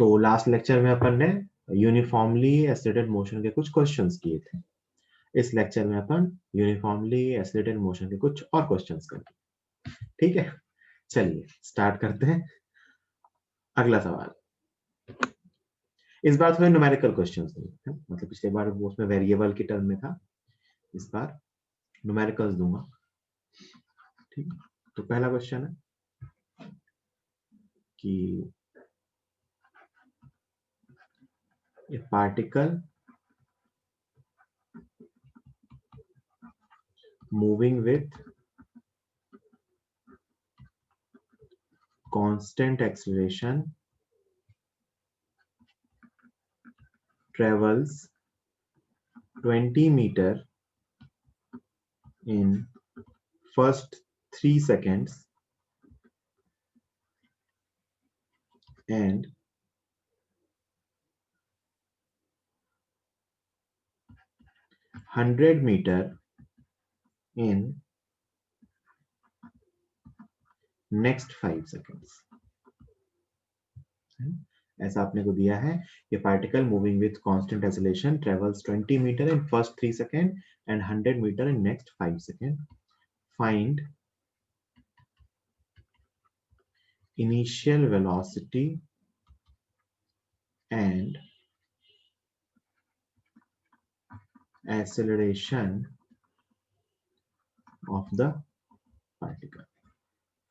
तो last lecture में अपन ने यूनिफॉर्मली एसिलेटेड मोशन के कुछ क्वेश्चंस किए थे। इस लेक्चर में अपन यूनिफॉर्मली एसिलेटेड मोशन के कुछ और क्वेश्चंस करेंगे। ठीक है, चलिए स्टार्ट करते हैं। अगला सवाल, इस बार थोड़े न्यूमेरिकल क्वेश्चंस हैं, मतलब पिछले बार वो उसमें वेरिएबल की टर्म में था, इस बार न्यूमेरिकल्स दूंगा। ठीक, तो पहला क्वेश्चन है कि a particle moving with constant acceleration travels 20 meter in first 3 seconds and 100 meter in next 5 seconds। ऐसा आपने को दिया है, ये particle moving with constant acceleration travels 20 metre in first 3 second and 100 metre in next 5 second. Find initial velocity and acceleration of the particle।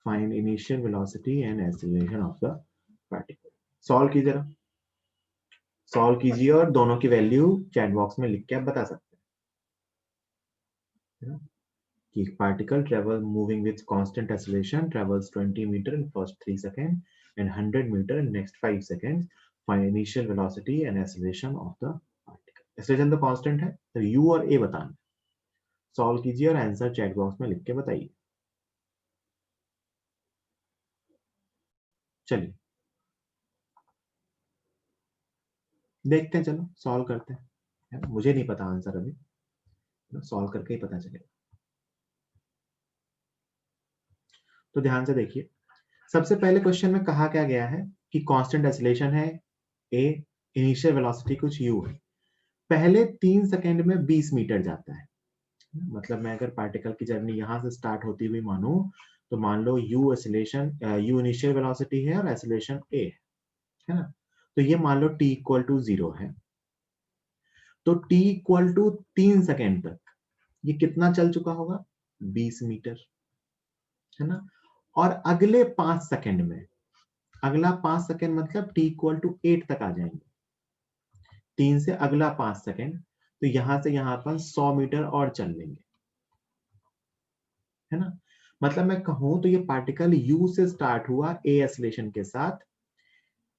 Find initial velocity and acceleration of the particle। Solve कीजिए जरा, solve कीजिए और दोनों की value chat box में लिख के आप बता सकते हैं कि particle travel moving with constant acceleration travels 20 metre in first 3 second and 100 metre in next 5 second. Find initial velocity and acceleration of the particle. Acceleration तो कांस्टेंट है, तो u और a बताना। सॉल्व कीजिए और आंसर चैट बॉक्स में लिख के बताइए। चलिए देखते हैं, चलो सॉल्व करते हैं। मुझे नहीं पता आंसर, अभी सॉल्व करके ही पता चलेगा। तो ध्यान से देखिए, सबसे पहले क्वेश्चन में कहा क्या गया है कि कांस्टेंट एक्सेलरेशन है a, इनिशियल वेलोसिटी कुछ u है। पहले 3 सेकंड में 20 मीटर जाता है। मतलब मैं अगर पार्टिकल की जर्नी यहां से स्टार्ट होती हुई मानूं, तो मान लो u acceleration, u initial velocity है और एक्सेलरेशन a है ना। तो ये मान लो t इक्वल टू 0 है, तो t इक्वल टू 3 सेकंड तक ये कितना चल चुका होगा? 20 मीटर, है ना। और अगले 5 सेकंड में, अगला 5 सेकंड मतलब t इक्वल टू 8 तक आ जाएंगे। 3 से अगला 5 सेकंड, तो यहां से यहां पर 100 मीटर और चल लेंगे, है ना। मतलब मैं कहूं तो ये पार्टिकल u से स्टार्ट हुआ a एक्सेलरेशन के साथ,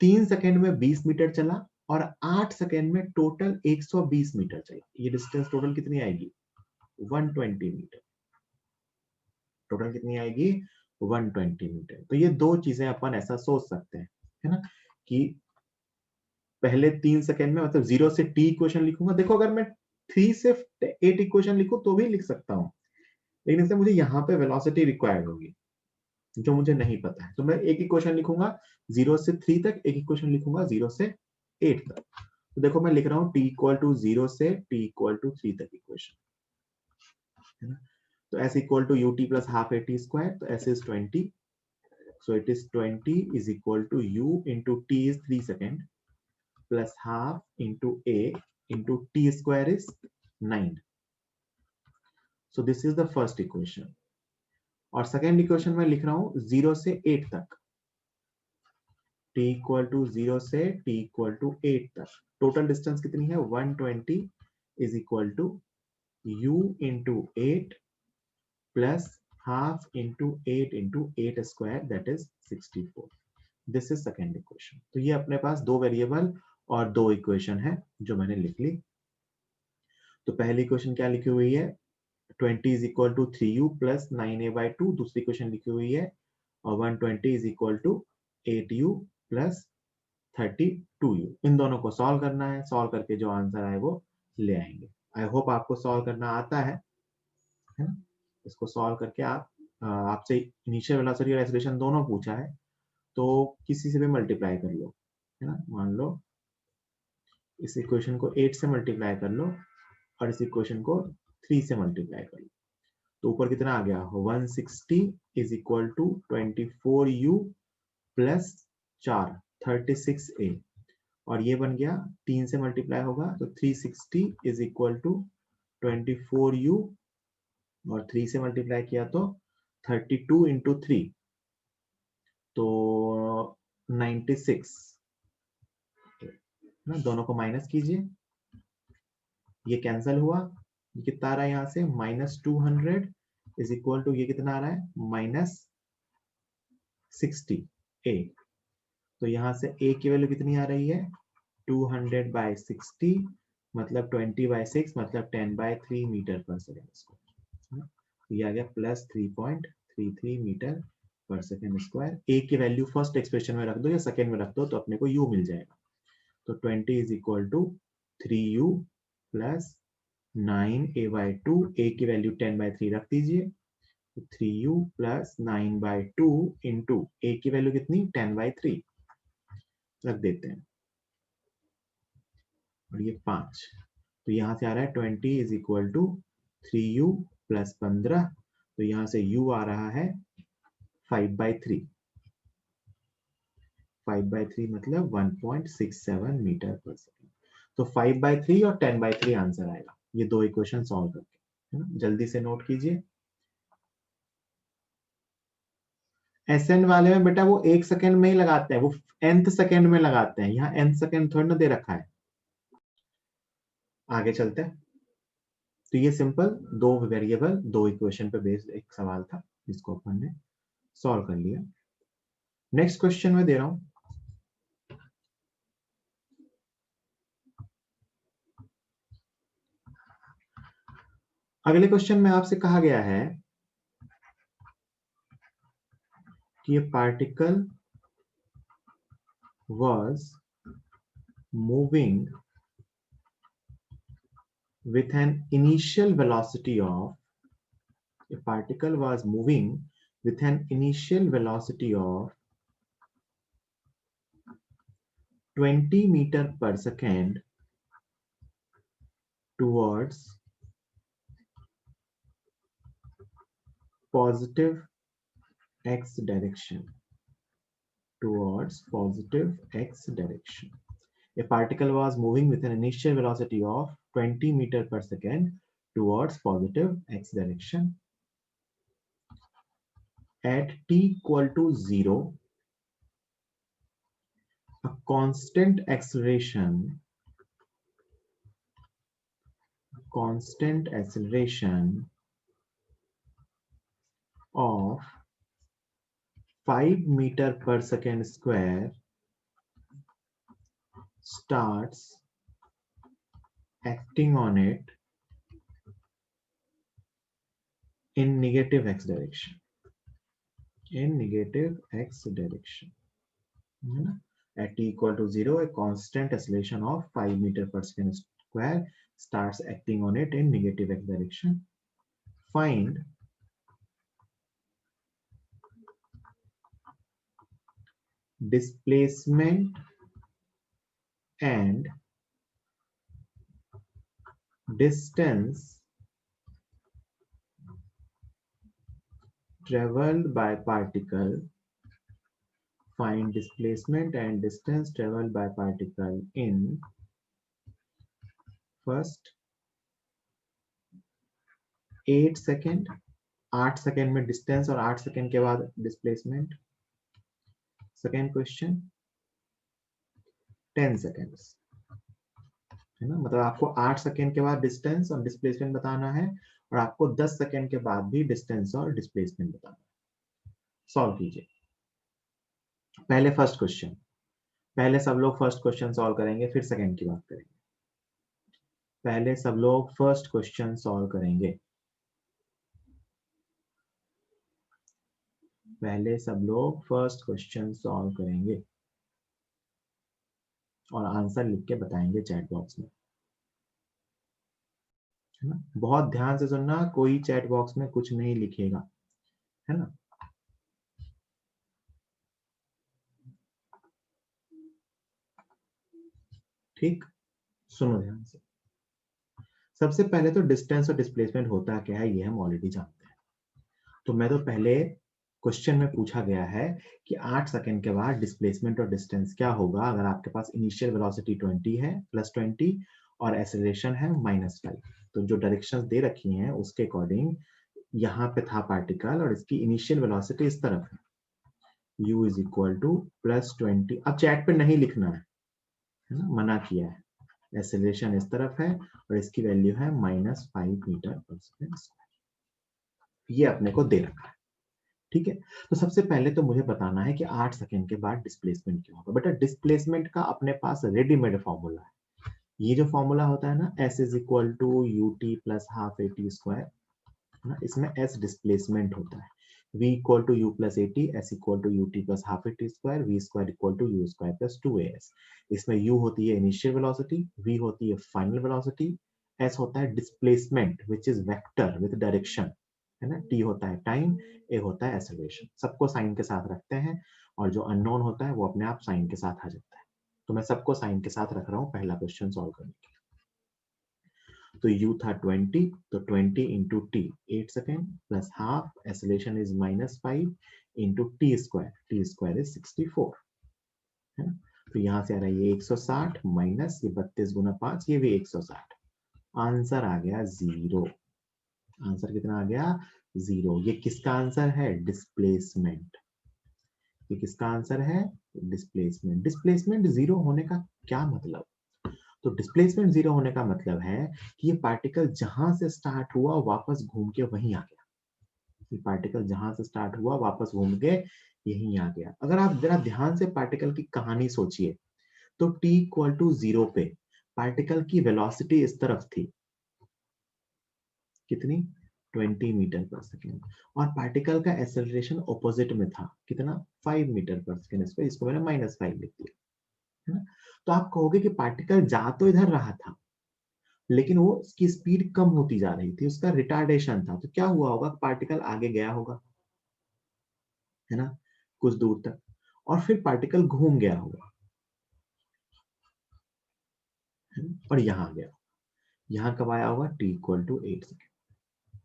3 सेकंड में 20 मीटर चला और 8 सेकंड में टोटल 120 मीटर चला। ये डिस्टेंस टोटल कितनी आएगी? 120 मीटर। टोटल कितनी आएगी? 120 मीटर। तो ये दो चीजें अपन ऐसा सोच सकते हैं, है ना, कि पहले 3 सेकंड में, मतलब 0 से t इक्वेशन लिखूंगा। देखो अगर मैं 3 से 8 इक्वेशन लिखूं तो भी लिख सकता हूं, लेकिन इससे मुझे यहाँ पे वेलोसिटी रिक्वायर्ड होगी जो मुझे नहीं पता है। तो मैं एक इक्वेशन लिखूंगा 0 से 3 तक, एक इक्वेशन लिखूंगा 0 से 8 तक। तो देखो मैं लिख रहा हूँ t इक्वल टू 0 से t इक्वल टू 3 तक इक्वेशन, है ना। तो s equal to ut plus half at square, तो s is 20, so it is 20 is equal to u into t is 3 second plus half into a into t square is 9। so this is the first equation। और second equation में लिख रहा हूं 0 से 8 तक, t equal to 0 से t equal to 8 तक total distance कितनी है? 120 is equal to u into 8 plus half into 8 into 8 square, that is 64। This is second equation. तो ये अपने पास दो वेरिएबल और दो इक्वेशन है जो मैंने लिख ली। तो पहली इक्वेशन क्या लिखी हुई है? 20 is equal to 3u plus 9a/2। दूसरी इक्वेशन लिखी हुई है और 120 is equal to 8u plus 32u। इन दोनों को सॉल्व करना है, सॉल्व करके जो आंसर आए वो ले आएंगे। आई होप आपको सॉल्व करना आता है ना। इसको सॉल्व करके आप, आपसे इनिशियल वेलोसिटी और एक्सेलरेशन दोनों पूछा है, तो किसी से भी मल्टीप्लाई कर लो, है ना। मान लो इस इक्वेशन को 8 से मल्टीप्लाई कर लो और इस इक्वेशन को 3 से मल्टीप्लाई कर लो, तो ऊपर कितना आ गया 160 is equal to 24u plus 4 36a, और ये बन गया 3 से मल्टीप्लाई होगा तो 360 इज इक्वल टू 24u और 3 से मल्टीप्लाई किया तो 32 इंटू 3 तो 96 ना। दोनों को माइनस कीजिए, ये कैंसिल हुआ, ये कितना आ रहा है यहाँ से -200 इज इक्वल टू ये कितना आ रहा है -60 a, तो यहाँ से a की वैल्यू कितनी आ रही है 200/60 मतलब 20/6 मतलब 10/3 मीटर पर सेकेंड स्क्वायर। ये आ गया +3.33 मीटर पर सेकेंड स्क्वायर। a की वैल्यू फर्स्ट एक्सप्रेशन में रख दो या सेकेंड में रख दो तो अपने को u मिल जाएगा, तो 20 is equal to 3u plus 9a/2, a की वैल्यू 10/3 रख दीजिए, तो 3u प्लस 9/2 इंटू a की वैल्यू कितनी 10/3 रख देते हैं और ये 5, तो यहाँ से आ रहा है 20 is equal to 3u plus 15, तो यहाँ से u आ रहा है 5/3, 5/3 मतलब 1.67 मीटर पर सेकेंड। तो 5/3 और 10/3 आंसर आएगा, ये दो इक्वेशन सॉल्व करके, है ना। जल्दी से नोट कीजिए। एसएन वाले में बेटा वो 1 सेकेंड में ही लगाते हैं, वो nth सेकेंड में लगाते हैं, यहाँ nth सेकेंड थोड़ी ना दे रखा है। आगे चलते हैं। तो ये सिंपल दो वेरिएबल दो इक्वेशन पे बेस्ड एक सवाल था जिसको अपन ने सॉल्व कर लिया। नेक्स्ट क्वेश्चन में दे रहा हूं, अगले क्वेश्चन में आपसे कहा गया है कि ये particle was moving with an initial velocity of, a particle was moving with an initial velocity of 20 meter per second towards positive x direction, towards positive x direction. A particle was moving with an initial velocity of 20 meter per second towards positive x direction. At t equal to 0, a constant acceleration of 5 meter per second square starts acting on it in negative x direction. In negative x direction. At t equal to 0, a constant acceleration of 5 meter per second square starts acting on it in negative x direction. Find displacement and distance traveled by particle. Find displacement and distance traveled by particle in first 8 second, 8 second में distance और 8 second के बाद displacement. Second question 10 seconds, है ना, मतलब आपको 8 second के बाद डिस्टेंस और डिस्प्लेसमेंट बताना है और आपको 10 सेकेंड के बाद भी डिस्टेंस और डिस्प्लेसमेंट बताना है। सॉल्व कीजिए। पहले फर्स्ट क्वेश्चन, पहले सब लोग फर्स्ट क्वेश्चन सॉल्व करेंगे फिर सेकेंड की बात करेंगे। पहले सब लोग फर्स्ट क्वेश्चन सॉल्व करेंगे, पहले सब लोग फर्स्ट क्वेश्चन सॉल्व करेंगे और आंसर लिख के बताएंगे चैट बॉक्स में, है ना। बहुत ध्यान से सुनना, कोई चैट बॉक्स में कुछ नहीं लिखेगा, है ना। ठीक, सुनो ध्यान से। सबसे पहले तो डिस्टेंस और डिस्प्लेसमेंट होता क्या है ये हम ऑलरेडी जानते हैं। तो मैं तो पहले क्वेश्चन में पूछा गया है कि 8 सेकंड के बाद डिस्प्लेसमेंट और डिस्टेंस क्या होगा अगर आपके पास इनिशियल वेलोसिटी 20 है +20 और एक्सेलरेशन है -5। तो जो डायरेक्शंस दे रखी हैं उसके अकॉर्डिंग यहाँ पे था पार्टिकल और इसकी इनिशियल वेलोसिटी इस तरफ है, u इज इक्वल टू +20। अब चैट पे नहीं लिखना है ना, मना किया है। एक्सेलरेशन इस तरफ है और इसकी वैल्यू है -5 मीटर पर सेकेंड स्क्वायर। ये अपने को दे रखा है, ठीक है। तो सबसे पहले तो मुझे बताना है कि 8 सेकंड के बाद डिस्प्लेसमेंट क्या होगा। बेटा डिस्प्लेसमेंट का अपने पास रेडीमेड फॉर्मूला है। ये जो फॉर्मूला होता है ना, s is equal to u t plus half a t square, ना इसमें s डिस्प्लेसमेंट होता है। v equal to u plus a t, s equal to u t plus half a t square, v square equal to u square plus 2as। इसमें u होती है initial velocity, v होती है final velocity, s होता है displacement which is vector with direction, है ना, t होता है टाइम, a होता है एक्सेलरेशन। सबको साइन के साथ रखते हैं और जो अननोन होता है वो अपने आप साइन के साथ आ जाता है। तो मैं सबको साइन के साथ रख रहा हूँ पहला क्वेश्चन सॉल्व करने के लिए। तो u था 20, तो 20 into T 8 second plus half, acceleration is -5 into t square is 64, है ना। तो यहाँ से आ रहा है ये 160 माइनस ये 32 गुना 5, ये भी 160। आंसर आ गया 0। आंसर कितना आ गया 0। ये किसका आंसर है, डिस्प्लेसमेंट। ये किसका आंसर है, डिस्प्लेसमेंट। डिस्प्लेसमेंट 0 होने का क्या मतलब, तो डिस्प्लेसमेंट 0 होने का मतलब है कि ये पार्टिकल जहां से स्टार्ट हुआ वापस घूम के वहीं आ गया। ये पार्टिकल जहां से स्टार्ट हुआ वापस घूम के यहीं आ गया। अगर आप जरा ध्यान से पार्टिकल की कहानी सोचिए तो t इक्वल टू 0 पे पार्टिकल की वेलोसिटी इस तरफ थी, कितनी 20 मीटर पर सेकेंड, और पार्टिकल का एक्सेलरेशन ऑपोजिट में था, कितना 5 मीटर पर सेकेंड। इसको मैंने -5 लिख दिया, है ना। तो आप कहोगे कि पार्टिकल जा तो इधर रहा था लेकिन वो उसकी स्पीड कम होती जा रही थी, उसका रिटार्डेशन था। तो क्या हुआ होगा, पार्टिकल आगे गया होगा, है ना, कुछ दूर तक, और फिर पार्टिकल घूम गया होगा, है ना, और यहाँ आ गया। यहाँ कब आया होगा, t इक्वल टू 8 सेकेंड।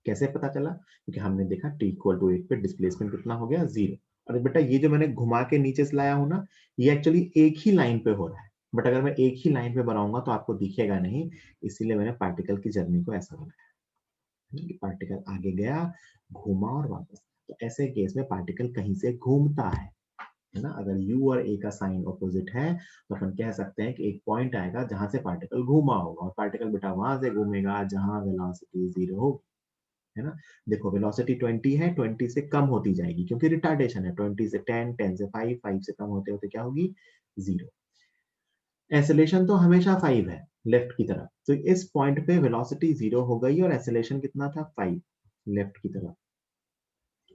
कैसे पता चला, क्योंकि हमने देखा t इक्वल टू 8 पे डिस्प्लेसमेंट कितना हो गया 0। और बेटा ये जो मैंने घुमा के नीचे से लाया हूं ना, ये एक्चुअली एक ही लाइन पे हो रहा है, बट अगर मैं एक ही लाइन पे बनाऊंगा तो आपको दिखेगा नहीं, इसीलिए मैंने पार्टिकल की जर्नी को ऐसा बनाया। पार्टिकल आगे गया, घूमा और वापस। तो ऐसे केस में पार्टिकल कहीं से घूमता है ना। अगर u और a का साइन ऑपोजिट है तो अपन कह सकते हैं कि एक पॉइंट आएगा जहां से पार्टिकल घूमा होगा, और पार्टिकल बेटा वहां से घूमेगा जहां वेलोसिटी 0 होगी, है ना। देखो वेलोसिटी 20 है, 20 से कम होती जाएगी क्योंकि रिटार्डेशन है, 20 से 10, 10 से 5, 5 से कम होते होते क्या होगी 0। एक्सेलरेशन तो हमेशा 5 है लेफ्ट की तरफ, तो इस पॉइंट पे वेलोसिटी 0 हो गई और एक्सेलरेशन कितना था 5 लेफ्ट की तरफ।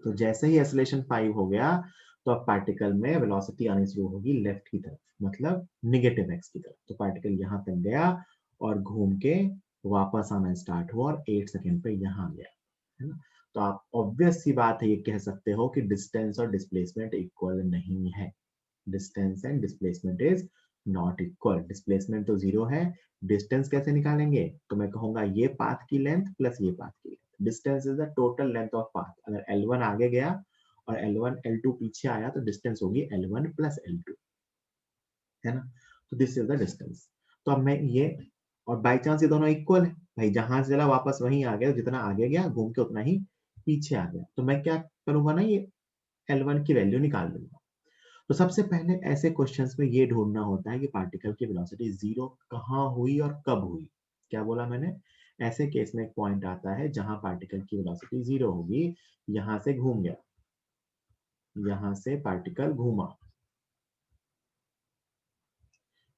तो जैसे ही एक्सेलरेशन 5 हो गया तो अब पार्टिकल में वेलोसिटी आनी शुरू होगी लेफ्ट की तरफ, मतलब नेगेटिव एक्स की तरफ। तो पार्टिकल यहाँ तक गया और घूम के वापस आना स्टार्ट हुआ और 8 सेकेंड पे यहाँ गया, है ना। तो आप ऑब्वियस सी बात है ये कह सकते हो कि डिस्टेंस और डिस्प्लेसमेंट इक्वल नहीं है। Distance and displacement is not equal. Displacement तो 0 है, डिस्टेंस कैसे निकालेंगे, तो मैं कहूंगा ये पाथ की लेंथ प्लस ये पाथ की length. Distance is the total length of path. अगर L1 आगे गया और L1 L2 पीछे आया तो डिस्टेंस होगी L1 प्लस L2, है ना। तो दिस इज द डिस्टेंस। तो अब मैं ये, और बाई चांस ये दोनों इक्वल है, भाई जहां से चला वापस वहीं आ गया, जितना आगे गया घूम के उतना ही पीछे आ गया। तो मैं क्या करूंगा ना, ये L1 की वैल्यू निकाल लूंगा। तो सबसे पहले ऐसे क्वेश्चंस में ये ढूंढना होता है कि पार्टिकल की वेलोसिटी 0 कहाँ हुई और कब हुई। क्या बोला मैंने, ऐसे केस में एक पॉइंट आता है जहां पार्टिकल की वेलोसिटी 0 होगी, यहां से घूम गया, यहां से पार्टिकल घूमा,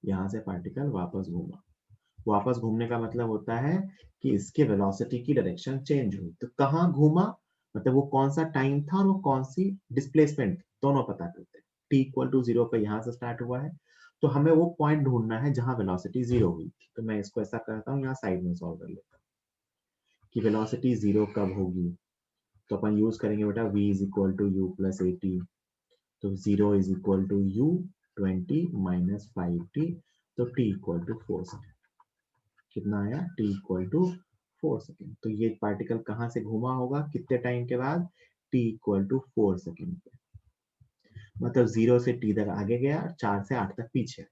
यहां से पार्टिकल वापस घूमा। वापस घूमने का मतलब होता है कि इसके वेलोसिटी की डायरेक्शन चेंज हुई। तो कहाँ घूमा, मतलब वो कौन सा टाइम था और वो कौन सी डिस्प्लेसमेंट, दोनों पता करते हैं। t इक्वल टू 0 पे यहाँ से स्टार्ट हुआ है, तो हमें वो पॉइंट ढूंढना है जहां वेलोसिटी 0 हुई। तो मैं इसको ऐसा करता हूँ, यहाँ साइड में सॉल्व कर लेता हूँ कि वेलोसिटी 0 कब होगी। तो अपन यूज करेंगे बेटा v is equal to u plus a t. तो 0 is equal to u 20 minus 5t तो t इक्वल टू 4 सेकेंड। कितना आया? t equal to 4 second. तो ये पार्टिकल कहाँ से घूमा होगा, कितने टाइम के बाद? t इक्वल टू 4 सेकेंड पे। मतलब 0 से t तक आगे गया, 4 से 8 तक पीछे।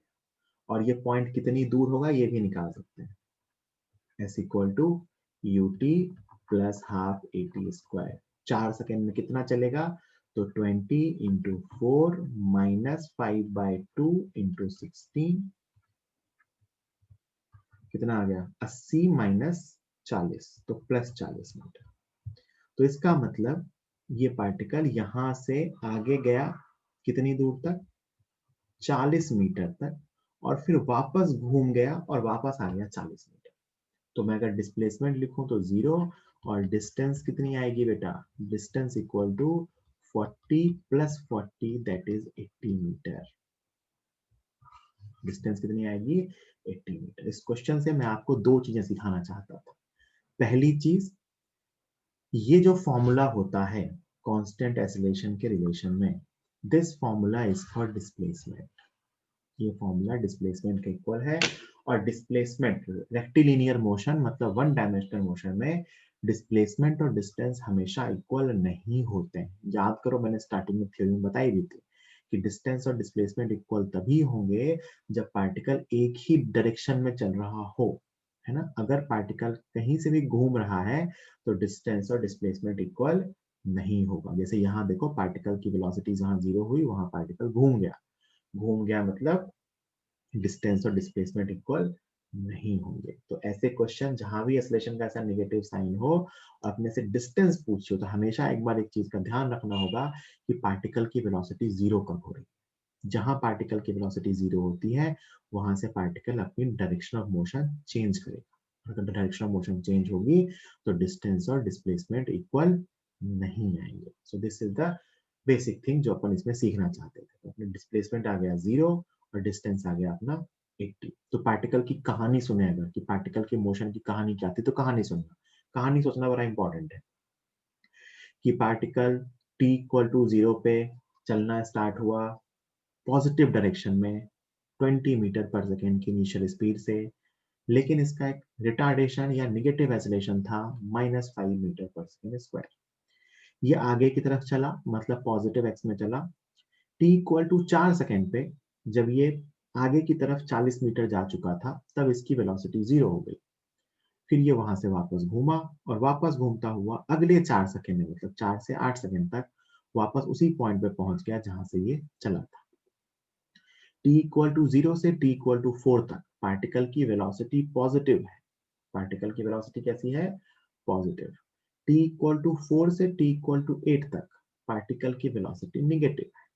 और ये पॉइंट कितनी दूर होगा ये भी निकाल सकते हैं। s equal to ut plus half at square. 4 second में कितना चलेगा? तो 20 इंटू 4 माइनस 5/2 इंटू 16, कितना आ गया? 80 माइनस 40, तो प्लस 40 मीटर। तो इसका मतलब ये पार्टिकल यहां से आगे गया कितनी दूर तक? 40 मीटर तक, और फिर वापस घूम गया और वापस आ गया 40 मीटर। तो मैं अगर डिस्प्लेसमेंट लिखूं तो 0, और डिस्टेंस कितनी आएगी बेटा? Distance equal to 40 plus 40 that is 80 metre. Distance कितनी आएगी? 80 मीटर। इस क्वेश्चन से मैं आपको दो चीजें सिखाना चाहता था। पहली चीज, ये जो फॉर्मूला होता है कांस्टेंट एक्सीलरेशन के रिलेशन में, this formula is for displacement. ये फॉर्मूला डिस्प्लेसमेंट के इक्वल है। और डिस्प्लेसमेंट रेक्टिलिनियर मोशन मतलब वन डायमेंशनल मोशन में डिस्प्लेसमेंट और डिस्टेंस हमेशा इक्वल नहीं होते हैं। याद करो, मैंने स्टार्टिंग में थ्योरी में बताई भी थी कि डिस्टेंस और डिस्प्लेसमेंट इक्वल तभी होंगे जब पार्टिकल एक ही डायरेक्शन में चल रहा हो, है ना। अगर पार्टिकल कहीं से भी घूम रहा है तो डिस्टेंस और डिस्प्लेसमेंट इक्वल नहीं होगा। जैसे यहाँ देखो, पार्टिकल की वेलोसिटी जहां 0 हुई वहां पार्टिकल घूम गया। घूम गया मतलब डिस्टेंस और डिस्प्लेसमेंट इक्वल नहीं होंगे। तो ऐसे क्वेश्चन जहां भी एक्सेलरेशन का ऐसा नेगेटिव साइन हो और अपने से डिस्टेंस पूछियो, तो हमेशा एक बार एक चीज का ध्यान रखना होगा कि पार्टिकल की वेलोसिटी 0 कब हो रही है। जहां पार्टिकल की वेलोसिटी 0 होती है वहां से पार्टिकल अपनी डायरेक्शन ऑफ मोशन चेंज करेगा। अगर डायरेक्शन ऑफ मोशन चेंज होगी तो डिस्टेंस और डिस्प्लेसमेंट इक्वल नहीं आएंगे। सो this is the basic thing जो अपन इसमें सीखना चाहते थे। तो अपने डिस्प्लेसमेंट आ गया 0 और डिस्टेंस आ गया अपना 80। तो पार्टिकल की कहानी सुने, अगर कि पार्टिकल के मोशन की कहानी क्या थी, तो कहानी सुनना। कहानी सोचना बड़ा इंपॉर्टेंट है कि पार्टिकल t इक्वल टू 0 पे चलना स्टार्ट हुआ पॉजिटिव डायरेक्शन में 20 मीटर पर सेकेंड की इनिशियल स्पीड से, लेकिन इसका एक रिटार्डेशन या नेगेटिव एक्सेलरेशन था -5 मीटर पर सेकेंड स्क्वायर। ये आगे की तरफ चला, मतलब पॉजिटिव एक्स में चला। t इक्वल टू 4 सेकेंड पे जब ये आगे की तरफ 40 मीटर जा चुका था तब इसकी वेलोसिटी 0 हो गई। फिर ये वहां से वापस घूमा और वापस घूमता हुआ अगले 4 सेकेंड में, मतलब 4 से 8 सेकेंड तक वापस उसी पॉइंट पे पहुंच गया जहां से ये चला था। t इक्वल टू 0 से t इक्वल टू 4 तक पार्टिकल की वेलोसिटी पॉजिटिव है। पार्टिकल की वेलोसिटी कैसी है? पॉजिटिव। t इक्वल टू 4 से t इक्वल टू 8 तक पार्टिकल की वेलोसिटी निगेटिव है।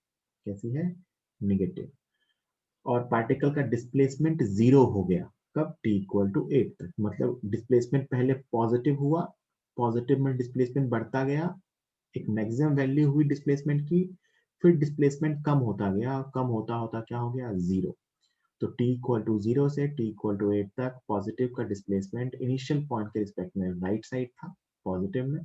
कैसी है? निगेटिव। और पार्टिकल का डिस्प्लेसमेंट 0 हो गया कब? t इक्वल टू 8 तक। मतलब डिस्प्लेसमेंट पहले पॉजिटिव हुआ, पॉजिटिव में डिस्प्लेसमेंट बढ़ता गया, एक मैक्सिमम वैल्यू हुई डिस्प्लेसमेंट की, फिर डिस्प्लेसमेंट कम होता गया, कम होता होता क्या हो गया? 0। तो t इक्वल टू 0 से t इक्वल टू 8 तक पॉजिटिव का डिस्प्लेसमेंट इनिशियल पॉइंट के रिस्पेक्ट में राइट साइड था पॉजिटिव में,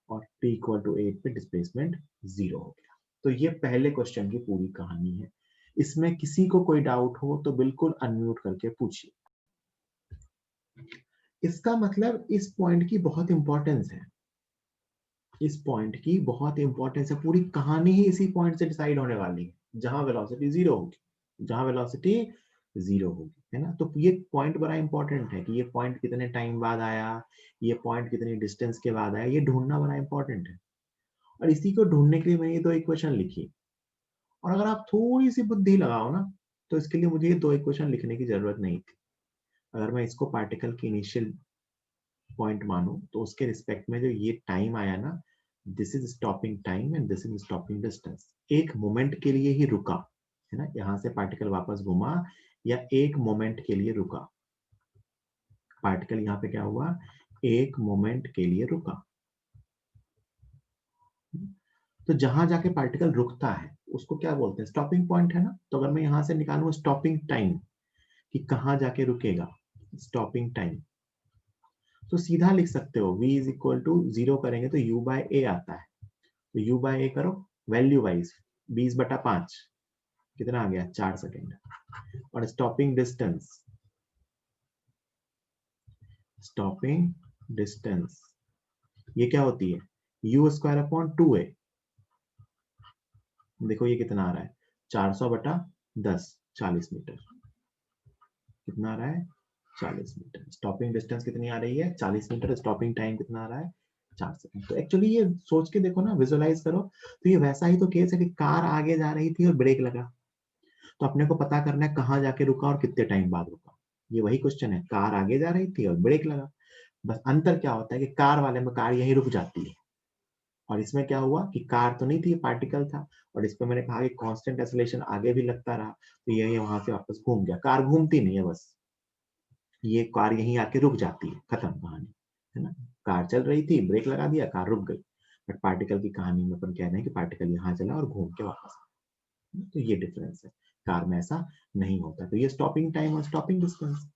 और t इक्वल टू 8 पे डिस्प्लेसमेंट 0 हो गया। तो ये पहले क्वेश्चन की पूरी कहानी है। इसमें किसी को कोई डाउट हो तो बिल्कुल अनम्यूट करके पूछिए। इसका मतलब इस पॉइंट की बहुत इंपॉर्टेंस है। इस पॉइंट की बहुत इंपॉर्टेंस है। पूरी कहानी ही इसी पॉइंट से डिसाइड होने वाली है, जहां वेलोसिटी 0 होगी। जहां वेलोसिटी 0 होगी, है ना। तो ये पॉइंट बड़ा इंपॉर्टेंट है कि ये पॉइंट कितने टाइम बाद आया, ये पॉइंट कितनी डिस्टेंस के बाद आया, ये ढूंढना बड़ा इंपॉर्टेंट है। और इसी को ढूंढने के लिए मैंने ये दो इक्वेशन लिखी। और अगर आप थोड़ी सी बुद्धि लगाओ ना, तो इसके लिए मुझे ये दो इक्वेशन लिखने की जरूरत नहीं थी। अगर मैं इसको पार्टिकल की इनिशियल पॉइंट मानूं तो उसके रिस्पेक्ट में जो ये टाइम आया ना, this is stopping time and this is stopping distance. एक मोमेंट के लिए ही रुका, है ना। यहाँ से पार्टिकल वापस घूमा या एक मोमेंट के लिए रुका। पार्टिकल यहाँ पे क्या हुआ? एक मोमेंट के लिए रुका। तो जहां जाके पार्टिकल रुकता है उसको क्या बोलते हैं? स्टॉपिंग पॉइंट, है ना। तो अगर मैं यहां से निकालूं स्टॉपिंग टाइम कि कहां जाके रुकेगा, स्टॉपिंग टाइम, तो सीधा लिख सकते हो v इज इक्वल टू 0 करेंगे तो u बाय a आता है। तो u बाय a करो वैल्यू वाइज, 20/5 कितना आ गया? 4 सेकेंड। और स्टॉपिंग डिस्टेंस ये क्या होती है, u स्क्वायर अपॉन 2a। देखो ये कितना आ रहा है, 400/10, 40 मीटर। कितना आ रहा है, 40 मीटर। स्टॉपिंग डिस्टेंस कितनी आ रही है, 40 मीटर। स्टॉपिंग टाइम कितना आ रहा है, 4 सेकंड। तो एक्चुअली ये सोच के देखो ना, विजुअलाइज करो, तो ये वैसा ही तो केस है कि कार आगे जा रही थी और ब्रेक लगा, तो अपने को पता करना है कहाँ जाके रुका और कितने टाइम बाद रुका। ये वही क्वेश्चन है, कार आगे जा रही थी और ब्रेक लगा। बस अंतर क्या होता है कि कार वाले में कार यहीं रुक जाती है, और इसमें क्या हुआ कि कार तो नहीं थी, पार्टिकल था। और इस पे मैंने कहा कि कांस्टेंट एक्सेलरेशन आगे भी लगता रहा, तो ये वहां से वापस घूम गया। कार घूमती नहीं है, बस ये कार यहीं आके रुक जाती है, खत्म कहानी, है ना। कार चल रही थी, ब्रेक लगा दिया, कार रुक गई। बट पार्टिकल की कहानी में अपन कह रहे हैं कि पार्टिकल यहाँ चला और घूम के वापस आया। तो ये डिफरेंस है, कार में ऐसा नहीं होता। तो ये स्टॉपिंग टाइम और स्टॉपिंग डिस्टेंस।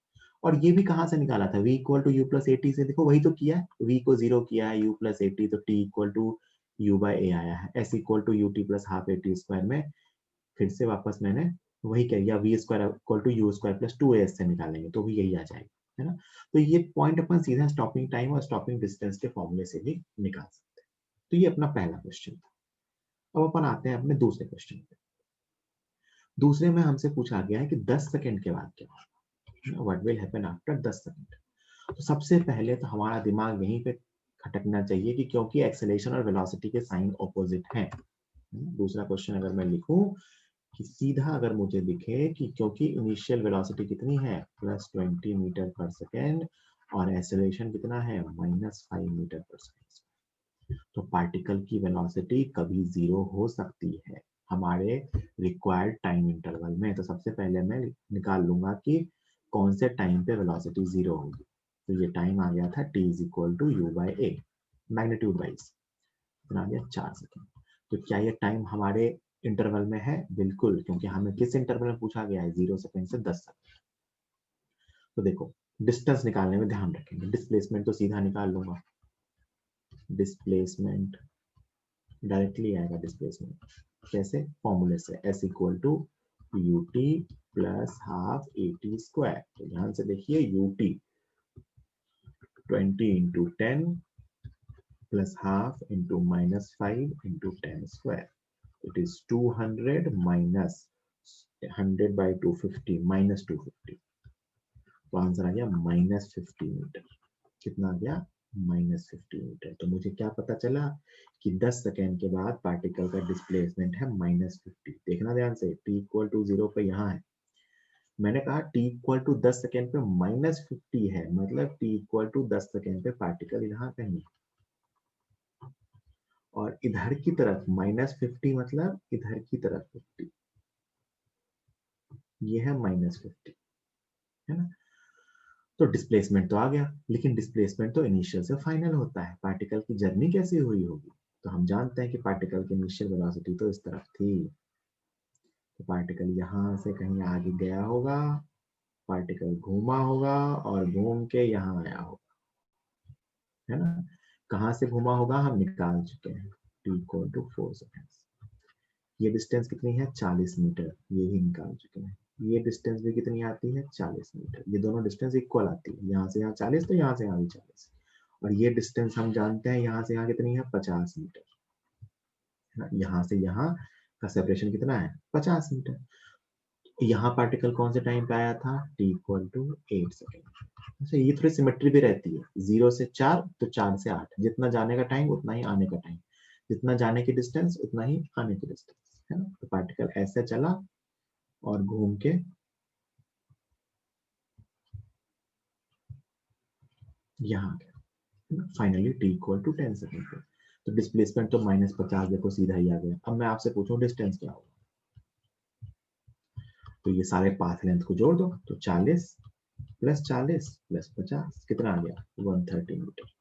और ये भी कहाँ से निकाला था, v equal to u plus a t से। देखो वही तो किया है, v को 0 किया है, u प्लस ए टी, तो t equal to u by a आया है। s equal to u t plus half a t square में फिर से वापस मैंने वही किया, या v square equal to u square plus 2as से निकालेंगे तो भी यही आ जाएगा, है ना। तो ये पॉइंट अपन सीधा स्टॉपिंग टाइम और स्टॉपिंग डिस्टेंस के फॉर्मूले से भी निकाल सकते हैं। तो ये अपना पहला क्वेश्चन था। अब अपन आते हैं अपने दूसरे क्वेश्चन पे। दूसरे में हमसे पूछा गया है कि 10 सेकंड के बाद क्या होगा, what will happen after 10 second. तो सबसे पहले तो हमारा दिमाग यहीं पे खटकना चाहिए कि क्योंकि एक्सेलरेशन और वेलोसिटी के साइन ऑपोजिट हैं। दूसरा क्वेश्चन अगर मैं लिखूं कि सीधा अगर मुझे दिखे कि क्योंकि इनिशियल वेलोसिटी कितनी है, +20 मीटर पर सेकेंड, और एक्सेलरेशन कितना है, -5 मीटर पर सेकेंड, तो पार्टिकल की वेलोसिटी कभी 0 हो सकती है हमारे रिक्वायर्ड टाइम इंटरवल में। तो सबसे पहले मैं निकाल लूंगा कि कौन से टाइम पे वेलोसिटी 0 होगी। तो ये टाइम आ गया था t is equal to u by a, magnitude wise कितना आ गया, 4 सेकेंड। तो क्या ये टाइम हमारे इंटरवल में है, बिल्कुल, क्योंकि हमें किस इंटरवल में पूछा गया है, 0 सेकेंड से 10 सेकेंड। तो देखो डिस्टेंस निकालने में ध्यान रखेंगे, डिस्प्लेसमेंट तो सीधा निकाल लूंगा, डिस्प्लेसमेंट डायरेक्टली आएगा। डिस्प्लेसमेंट कैसे, फॉर्मूले से, s equal to u t plus half a t square. तो ध्यान से देखिए, u t 20 into 10 plus half into -5 into 10 square, it is 200 minus 100 by 250 -250। तो आंसर आ गया -50 मीटर। कितना आ गया, -50 मीटर। तो मुझे क्या पता चला कि 10 सेकेंड के बाद पार्टिकल का डिस्प्लेसमेंट है -50। देखना ध्यान से, t इक्वल टू 0 पे यहाँ है, मैंने कहा t इक्वल टू 10 सेकेंड पे -50 है, मतलब t इक्वल टू 10 सेकेंड पे पार्टिकल यहाँ कहीं है। और इधर की तरफ -50 मतलब इधर की तरफ 50, ये है -50, है ना। तो डिस्प्लेसमेंट तो आ गया, लेकिन डिस्प्लेसमेंट तो इनिशियल से फाइनल होता है, पार्टिकल की जर्नी कैसी हुई होगी। तो हम जानते हैं कि पार्टिकल की इनिशियल वेलोसिटी तो इस तरफ थी, तो पार्टिकल यहाँ से कहीं आगे गया होगा, पार्टिकल घूमा होगा और घूम के यहाँ आया होगा, है ना। कहाँ से घूमा होगा हम निकाल चुके हैं, t इक्वल टू 4 सेकेंड्स। ये डिस्टेंस कितनी है, 40 मीटर, ये भी निकाल चुके हैं। ये डिस्टेंस भी कितनी आती है, 40 मीटर। ये दोनों डिस्टेंस इक्वल आती है, यहाँ से यहाँ 40, तो यहाँ से यहाँ भी 40। और ये डिस्टेंस हम जानते हैं यहाँ से यहाँ कितनी है, 50 मीटर, है ना। यहाँ से यहाँ का सेपरेशन कितना है, 50 मीटर। यहाँ पार्टिकल कौन से टाइम पे आया था, t इक्वल टू 8 सेकेंड। अच्छा, ये थोड़ी सिमेट्री भी रहती है, 0 से 4 तो 4 से 8, जितना जाने का टाइम उतना ही आने का टाइम, जितना जाने की डिस्टेंस उतना ही आने की डिस्टेंस, है ना। तो पार्टिकल ऐसे चला और घूम के यहाँ गया, finally t equal to 10 second पे। तो डिस्प्लेसमेंट तो -50 देखो सीधा ही आ गया। अब मैं आपसे पूछूं डिस्टेंस क्या होगा, तो ये सारे पाथ लेंथ को जोड़ दो, तो 40 प्लस 40 प्लस 50 कितना आ गया, 130 मीटर।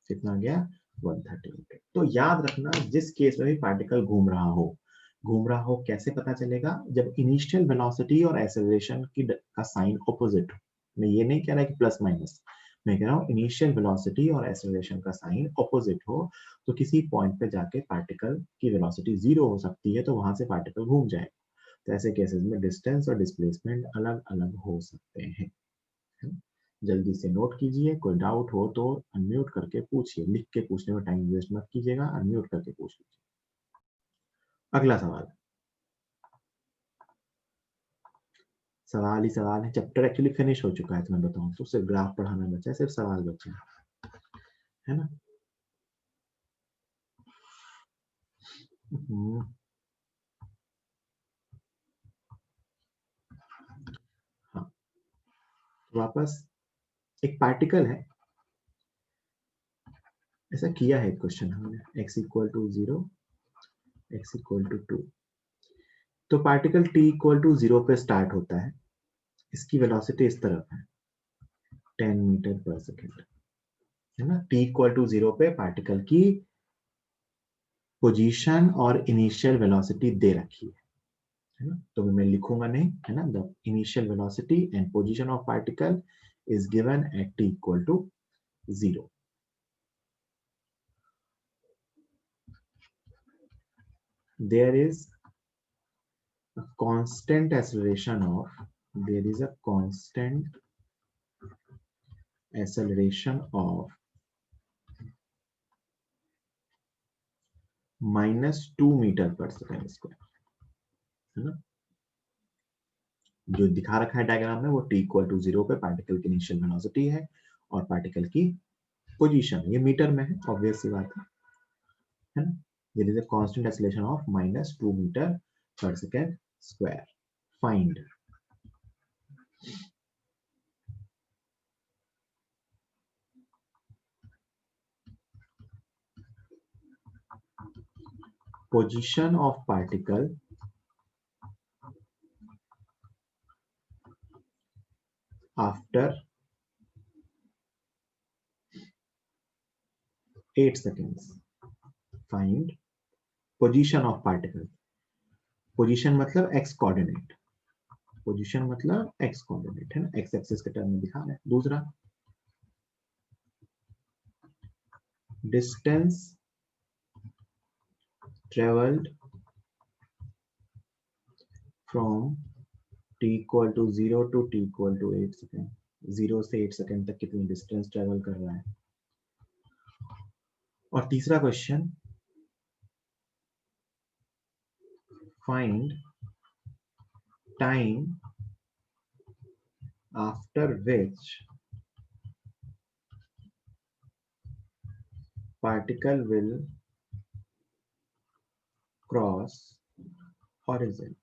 कितना आ गया, 130 मीटर। तो याद रखना, जिस केस में भी पार्टिकल घूम रहा हो कैसे पता चलेगा, जब इनिशियल वेलोसिटी और एक्सेलरेशन की का साइन ऑपोजिट हो। मैं ये नहीं कह रहा कि प्लस माइनस, मैं कह रहा हूँ इनिशियल वेलोसिटी और एक्सेलरेशन का साइन ऑपोजिट हो, तो किसी पॉइंट पे जाके पार्टिकल की वेलोसिटी 0 हो सकती है, तो वहां से पार्टिकल घूम जाएगा। तो ऐसे केसेस में डिस्टेंस और डिस्प्लेसमेंट अलग अलग हो सकते हैं। जल्दी से नोट कीजिए, कोई डाउट हो तो अनम्यूट करके पूछिए, लिख के पूछने में टाइम वेस्ट मत कीजिएगा, अनम्यूट करके पूछ लीजिए। अगला सवाल, सवाल ही सवाल है, चैप्टर एक्चुअली फिनिश हो चुका है तो मैं बताऊं तो सिर्फ ग्राफ पढ़ाना बचा है, सिर्फ सवाल बचे है ना। हाँ, वापस एक पार्टिकल है, ऐसा किया है क्वेश्चन हमने, x equal to 0, x equal to 2, तो पार्टिकल t इक्वल टू 0 पे स्टार्ट होता है, इसकी वेलोसिटी इस तरफ है 10 मीटर पर सेकेंड, है ना। t इक्वल टू 0 पे पार्टिकल की पोजीशन और इनिशियल वेलोसिटी दे रखी है ना, तो मैं लिखूंगा नहीं, है ना। The initial velocity and position of particle is given at t equal to 0. There is a constant acceleration of, there is a constant acceleration of -2 metre पर सेकेंड स्क्वायर, है ना। जो दिखा रखा है डायग्राम में वो t इक्वल टू 0 पे पार्टिकल की इनिशियल वेलोसिटी है और पार्टिकल की पोजीशन, ये मीटर में है, ऑब्वियस सी बात है ना। There is a constant acceleration of -2 metre पर second square, find position of particle after 8 seconds. Find position of particle. Position मतलब x कोऑर्डिनेट, पोजीशन मतलब x कोऑर्डिनेट, है ना, x एक्सिस के टर्म में दिखा रहा है। दूसरा, distance travelled from t equal to 0 to t equal to 8 second, 0 से 8 सेकेंड तक कितनी डिस्टेंस ट्रेवल कर रहा है। और तीसरा question, find time after which particle will cross horizon.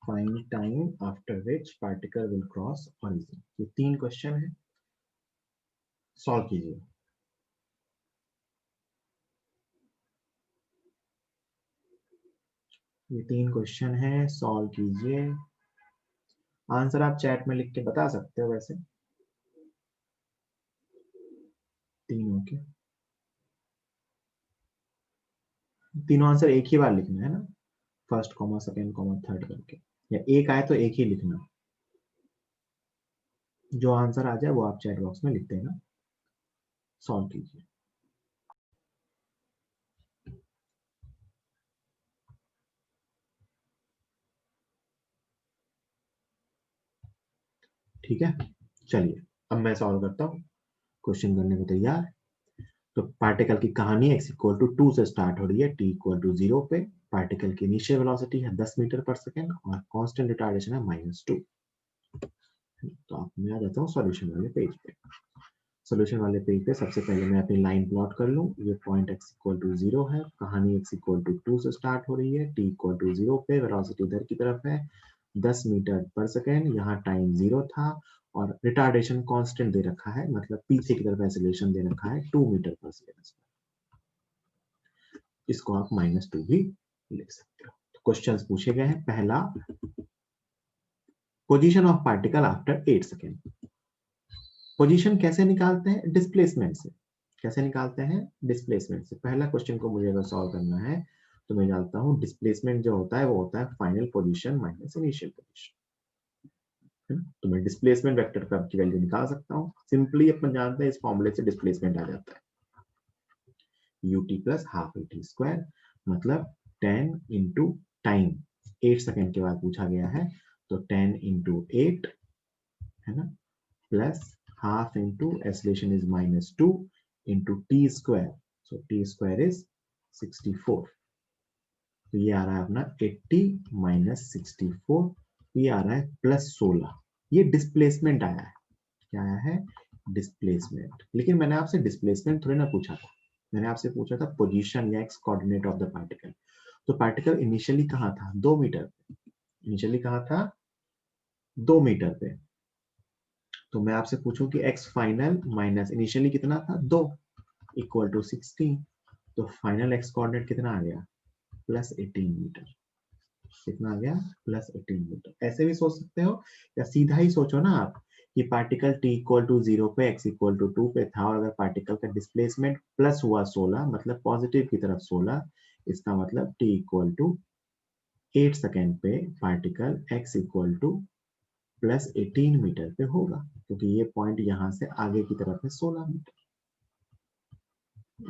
Find time after which particle will cross horizon. ये 3 question है, सॉल्व कीजिए। ये 3 क्वेश्चन है, सॉल्व कीजिए। आंसर आप चैट में लिख के बता सकते हो, वैसे तीनों के तीनों आंसर एक ही बार लिखना है ना, first comma second comma third करके, या एक आए तो एक ही लिखना, जो आंसर आ जाए वो आप चैट बॉक्स में लिख देना। सॉल्व कीजिए। ठीक है, चलिए अब मैं सॉल्व करता हूँ, क्वेश्चन करने को तैयार। तो पार्टिकल की कहानी x इक्वल टू 2 से स्टार्ट हो रही है, t इक्वल टू 0 पे, पार्टिकल की इनिशियल वेलोसिटी है 10 मीटर पर सेकेंड और कांस्टेंट रिटार्डेशन है -2। तो आप मैं आ जाता हूँ सॉल्यूशन वाले पेज पे। सॉल्यूशन वाले पेज पे सबसे पहले मैं अपनी लाइन प्लॉट कर लूँ, ये पॉइंट x इक्वल टू 0 है, कहानी x इक्वल टू 2 से स्टार्ट हो रही है, t इक्वल टू 0 पे, वेलोसिटी इधर की तरफ है 10 मीटर पर सेकेंड, यहाँ टाइम 0 था और रिटार्डेशन कांस्टेंट दे रखा है, मतलब पीछे की तरफ एक्सेलरेशन दे रखा है 2 मीटर पर सेकेंड। इसको आप -2 भी लिख सकते हो। तो क्वेश्चंस पूछे गए हैं, पहला, position of particle after 8 second. Position कैसे निकालते हैं, डिस्प्लेसमेंट से। कैसे निकालते हैं, डिस्प्लेसमेंट से। पहला क्वेश्चन को मुझे अगर सॉल्व करना है तो मैं डालता हूं डिस्प्लेसमेंट जो होता है वो होता है final position minus initial position, तो मैं डिस्प्लेसमेंट वेक्टर का की वैल्यू निकाल सकता हूं। सिंपली अपन जानते हैं इस फॉर्मूले से डिस्प्लेसमेंट आ जाता है ut plus half at square, मतलब 10 इंटू टाइम, 8 सेकेंड के बाद पूछा गया है, तो 10 इंटू 8 है ना, plus half into acceleration is -2 into t square, so T square is 64, तो ये आ रहा है अपना 80 माइनस 64, ये आ रहा है +16। ये डिस्प्लेसमेंट आया है, क्या आया है, डिस्प्लेसमेंट। लेकिन मैंने आपसे डिस्प्लेसमेंट थोड़ी ना पूछा था, मैंने आपसे पूछा था पोजीशन या x coordinate of the particle. तो पार्टिकल इनिशियली कहाँ था, 2 मीटर पे, इनिशियली कहाँ था, 2 मीटर पे। तो मैं आपसे पूछूं कि एक्स फाइनल माइनस इनिशियली कितना था, 2 इक्वल टू 16, तो फाइनल एक्स कोऑर्डिनेट कितना आ गया, +18 मीटर। कितना आ गया, +18 मीटर। ऐसे भी सोच सकते हो, या सीधा ही सोचो ना आप कि पार्टिकल t इक्वल टू 0 पे, x इक्वल टू 2 पे था, और अगर पार्टिकल का डिस्प्लेसमेंट प्लस हुआ 16, मतलब पॉजिटिव की तरफ 16, इसका मतलब t इक्वल टू 8 सेकेंड पे particle x equal to +18 metre पे होगा, क्योंकि ये पॉइंट यहां से आगे की तरफ है 16 मीटर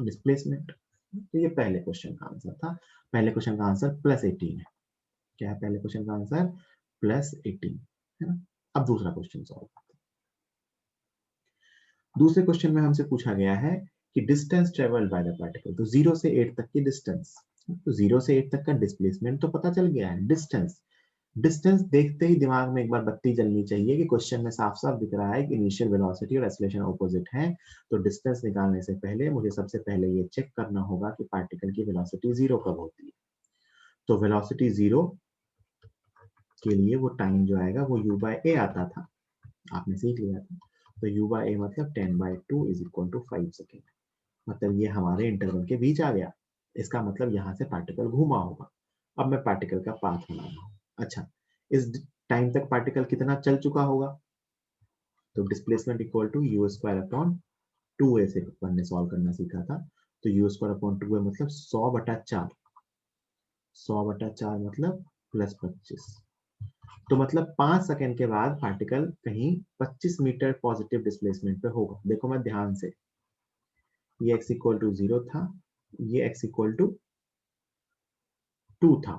डिस्प्लेसमेंट। तो ये पहले क्वेश्चन का आंसर था, पहले क्वेश्चन का आंसर +18 है। क्या है पहले क्वेश्चन का आंसर, +18 है ना। अब दूसरा क्वेश्चन सॉल्व करते हैं। दूसरे क्वेश्चन में हमसे पूछा गया है कि distance travelled by the particle, तो 0 से 8 तक की डिस्टेंस, तो 0 से 8 तक का डिस्प्लेसमेंट तो पता चल गया है। डिस्टेंस, डिस्टेंस देखते ही दिमाग में एक बार बत्ती जलनी चाहिए कि क्वेश्चन में साफ साफ दिख रहा है कि इनिशियल वेलोसिटी और एक्सेलरेशन ऑपोजिट है। तो डिस्टेंस निकालने से पहले मुझे सबसे पहले ये चेक करना होगा कि पार्टिकल की वेलोसिटी 0 कब होती है। तो वेलोसिटी 0 के लिए वो टाइम जो आएगा वो u/a आता था, आपने सीख लिया था। तो u/a मतलब 10/2 इज इक्वल टू 5 सेकेंड, मतलब ये हमारे इंटरवल के बीच आ गया। इसका मतलब यहाँ से पार्टिकल घूमा होगा। अब मैं पार्टिकल का पाथ बना रहा हूँ। अच्छा, इस टाइम तक पार्टिकल कितना चल चुका होगा, तो displacement equal to u² upon 2a से अपन ने सॉल्व करना सीखा था। तो u² अपॉन 2a मतलब 100/4, 100/4 मतलब +25, तो मतलब 5 सेकेंड के बाद पार्टिकल कहीं 25 मीटर पॉजिटिव डिस्प्लेसमेंट पे होगा। देखो मैं ध्यान से, ये x इक्वल टू 0 था, ये x इक्वल टू 2 था,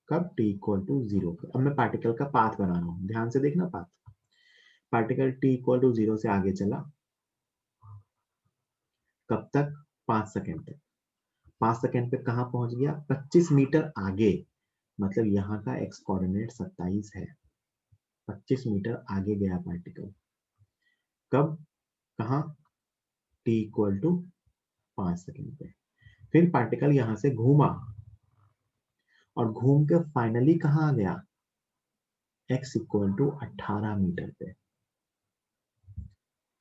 कब t इक्वल टू 0 पे। अब मैं पार्टिकल का पाथ बना रहा हूँ, ध्यान से देखना path. Particle t equal to 0 से आगे चला, कब तक, 5 सेकेंड तक। 5 सेकेंड पे कहाँ पहुंच गया, 25 मीटर आगे, मतलब यहाँ का x कोऑर्डिनेट 27 है, 25 मीटर आगे गया पार्टिकल, कब, कहाँ, t इक्वल टू 5 सेकेंड पे। फिर पार्टिकल यहां से घूमा और घूम के फाइनली कहाँ आ गया, x इक्वल टू 18 मीटर पे।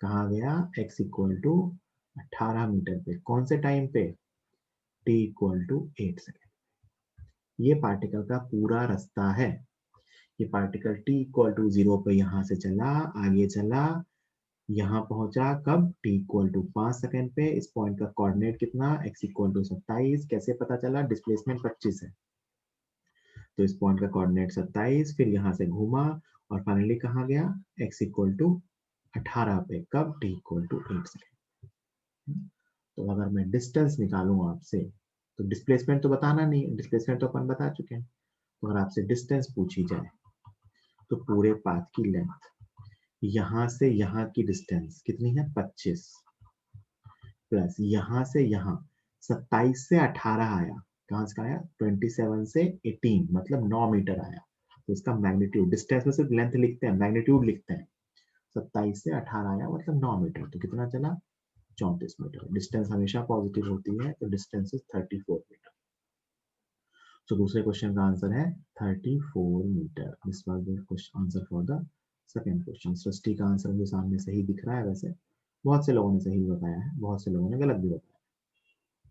कहाँ गया, x इक्वल टू 18 मीटर पे, कौन से टाइम पे, t इक्वल टू 8 सेकेंड। ये पार्टिकल का पूरा रास्ता है। ये पार्टिकल t इक्वल टू 0 पे यहां से चला, आगे चला, यहाँ पहुंचा कब, t इक्वल टू 5 सेकेंड पे। इस पॉइंट का कोऑर्डिनेट कितना, x इक्वल टू 27, कैसे पता चला, डिस्प्लेसमेंट 25 है, तो इस पॉइंट का कोऑर्डिनेट 27, फिर यहाँ से घूमा और फाइनली कहाँ गया, x इक्वल टू 18 पे, कब, t इक्वल टू 8 सेकेंड। तो अगर मैं डिस्टेंस निकालूं आपसे, तो डिस्प्लेसमेंट तो बताना नहीं है, डिस्प्लेसमेंट तो अपन बता चुके हैं। तो अगर आपसे डिस्टेंस पूछी जाए, तो पूरे पाथ की लेंथ, यहाँ से यहाँ की डिस्टेंस कितनी है, 25, प्लस यहाँ से यहाँ 27 से 18 आया, कहाँ से आया, 27 से 18, मतलब 9 मीटर आया। तो इसका मैग्नीट्यूड, डिस्टेंस में सिर्फ लेंथ लिखते हैं, मैग्नीट्यूड लिखते हैं। 27 से 18 आया मतलब 9 मीटर, तो कितना चला, 34 मीटर। डिस्टेंस हमेशा पॉजिटिव होती है, तो डिस्टेंस इज 34 मीटर। तो दूसरे क्वेश्चन का आंसर है 34 metre. This was the question answer for the second question. Srishti का आंसर मुझे सामने सही दिख रहा है, वैसे बहुत से लोगों ने सही बताया है, बहुत से लोगों ने गलत भी बताया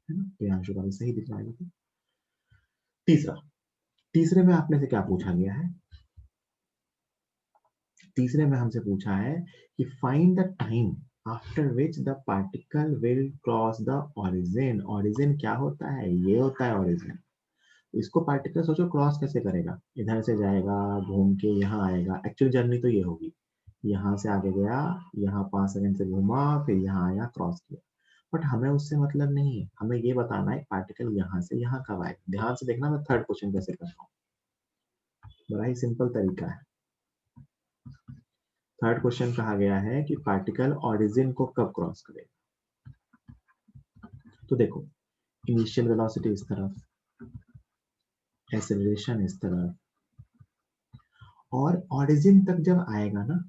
है ना। प्रियांशु का भी सही दिख रहा है। तीसरा, तीसरे में आपने से क्या पूछा गया है, तीसरे में हमसे पूछा है कि find the time after which the particle will cross the origin. Origin क्या होता है, ये होता है ओरिजिन। इसको पार्टिकल सोचो क्रॉस कैसे करेगा, इधर से जाएगा, घूम के यहाँ आएगा। एक्चुअल जर्नी तो ये होगी, यहाँ से आगे गया, यहाँ 5 सेकंड से घूमा, फिर यहाँ आया, क्रॉस किया। बट हमें उससे मतलब नहीं है, हमें ये बताना है पार्टिकल यहाँ से यहाँ कब आए। ध्यान से देखना मैं थर्ड क्वेश्चन कैसे कर रहा हूँ। बड़ा ही सिंपल तरीका है। थर्ड क्वेश्चन कहा गया है कि पार्टिकल ओरिजिन को कब क्रॉस करेगा। तो देखो, इनिशियल वेलोसिटी इस तरफ, एक्सेलरेशन इस तरफ, और ओरिजिन तक जब आएगा ना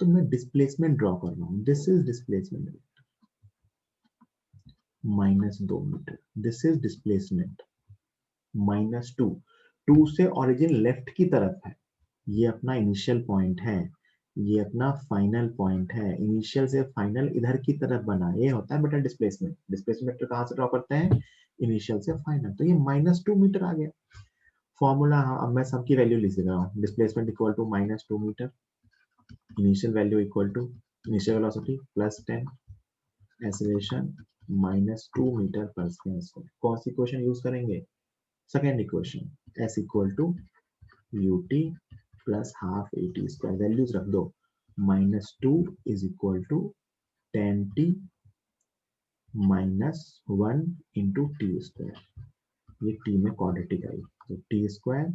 तो मैं डिस्प्लेसमेंट ड्रॉ कर रहा हूं। This is displacement -2 metre, this is displacement -2। 2 से ओरिजिन लेफ्ट की तरफ है, ये अपना इनिशियल पॉइंट है, ये अपना फाइनल पॉइंट है। इनिशियल से फाइनल इधर की तरफ बना, ये होता है बेटा डिस्प्लेसमेंट। डिस्प्लेसमेंट कहाँ से ड्रॉ करते हैं, इनिशियल से फाइनल। तो ये -2 मीटर आ गया। फॉर्मूला, अब मैं सबकी वैल्यू लिख रहा हूँ। Displacement equal to -2 metre, initial value equal to initial velocity +10, acceleration -2 metre पर सेकंड। कौन सी इक्वेशन यूज करेंगे, second equation, s equal to ut plus half at square. Values रख दो, -2 is equal to 10t -1 into t square. ये t में quadratic आई, तो t square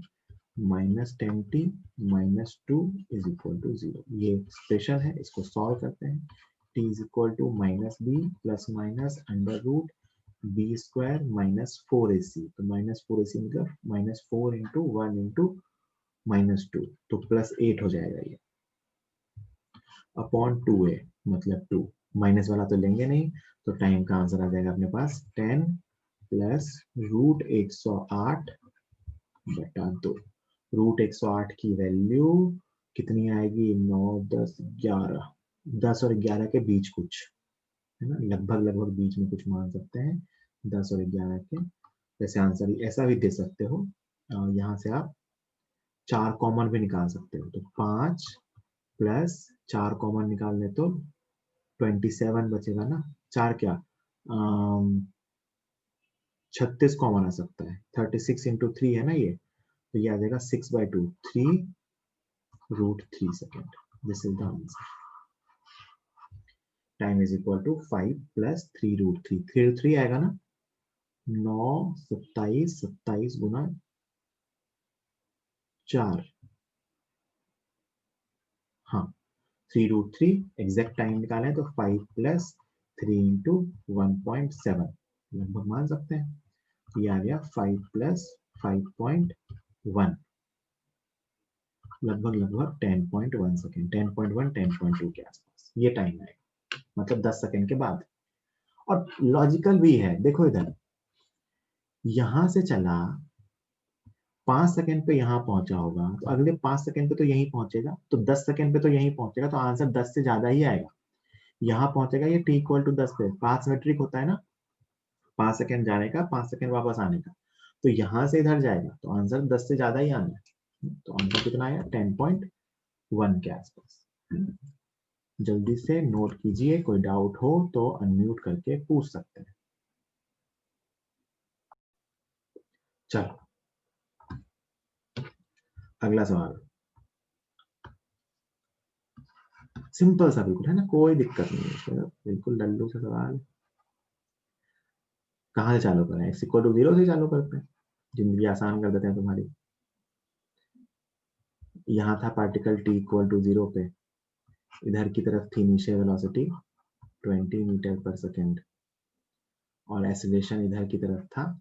-10t -2 is equal to 0। ये एक्सप्रेशन है, इसको सॉल्व करते हैं। t is equal to -b plus minus under root b square -4ac। तो -4ac मतलब -4 इंटू 1 इंटू -2, तो +8 हो जाएगा ये, अपॉन 2a मतलब 2। माइनस वाला तो लेंगे नहीं, तो टाइम का आंसर आ जाएगा अपने पास 10 प्लस रूट 108 बटा 2। रूट 108 की वैल्यू कितनी आएगी, 9 10 11, 10 और 11 के बीच कुछ है ना, लगभग लगभग बीच में कुछ मान सकते हैं 10 और 11 के। वैसे आंसर ऐसा भी दे सकते हो, यहाँ से आप 4 कॉमन भी निकाल सकते हो, तो 5 प्लस 4 कॉमन निकाल ले तो 27 बचेगा ना। 4 क्या, 36 कॉमन आ सकता है, 36 इंटू 3 है ना ये, तो ये आ जाएगा 6/2, 3√3 second. This is the answer. Time is equal to 5 plus 3√3, 3 आएगा ना, 9 27 27 गुना 4, हाँ 3√3। एग्जैक्ट टाइम निकालें तो 5 प्लस 3 इंटू 1.7, लगभग मान सकते हैं। ये आ गया 5 प्लस 5.1, लगभग लगभग 10.1 सेकेंड, 10.1 10.2 के आसपास ये टाइम आएगा, मतलब 10 सेकेंड के बाद। और लॉजिकल भी है, देखो इधर, यहां से चला 5 सेकेंड पे यहाँ पहुंचा होगा, तो अगले 5 सेकेंड पे तो यहीं पहुंचेगा, तो 10 सेकेंड पे तो यहीं पहुंचेगा, तो आंसर 10 से ज्यादा ही आएगा। यहाँ पहुंचेगा ये t इक्वल टू 10 पे, पाथ सिमेट्रिक होता है ना, 5 सेकेंड जाने का 5 सेकेंड वापस आने का, तो यहाँ से इधर जाएगा, तो आंसर 10 से ज्यादा ही आना है। तो आंसर कितना आया, 10.1 के आसपास। जल्दी से नोट कीजिए, कोई डाउट हो तो अनम्यूट करके पूछ सकते हैं। चलो अगला सवाल, सिंपल सा बिल्कुल है ना, कोई दिक्कत नहीं है, बिल्कुल लल्लू सा सवाल। कहाँ से चालू करें, x इक्वल टू 0 से चालू करते हैं, जिंदगी आसान कर देते हैं तुम्हारी। यहाँ था पार्टिकल t इक्वल टू 0 पे, इधर की तरफ थी इनिशियल वेलोसिटी 20 मीटर पर सेकेंड, और एक्सीलरेशन इधर की तरफ था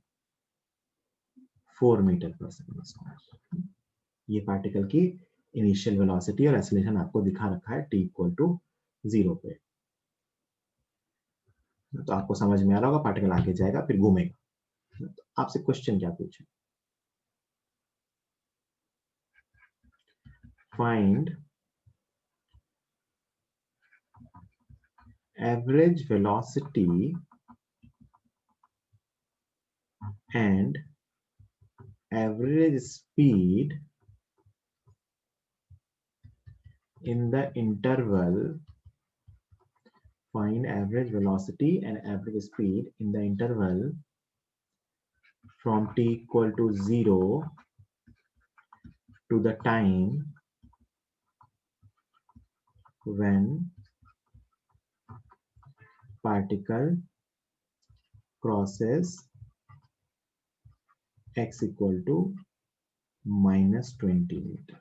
4 मीटर पर सेकेंड स्क्वायर। ये पार्टिकल की इनिशियल वेलोसिटी और एक्सीलरेशन आपको दिखा रखा है t इक्वल टू 0 पे। तो आपको समझ में आ रहा होगा, पार्टिकल आगे जाएगा फिर घूमेगा। तो आपसे क्वेश्चन क्या पूछे, find average velocity and average speed in the interval. Find average velocity and average speed in the interval from t equal to 0 to the time when particle crosses x equal to -20 metre,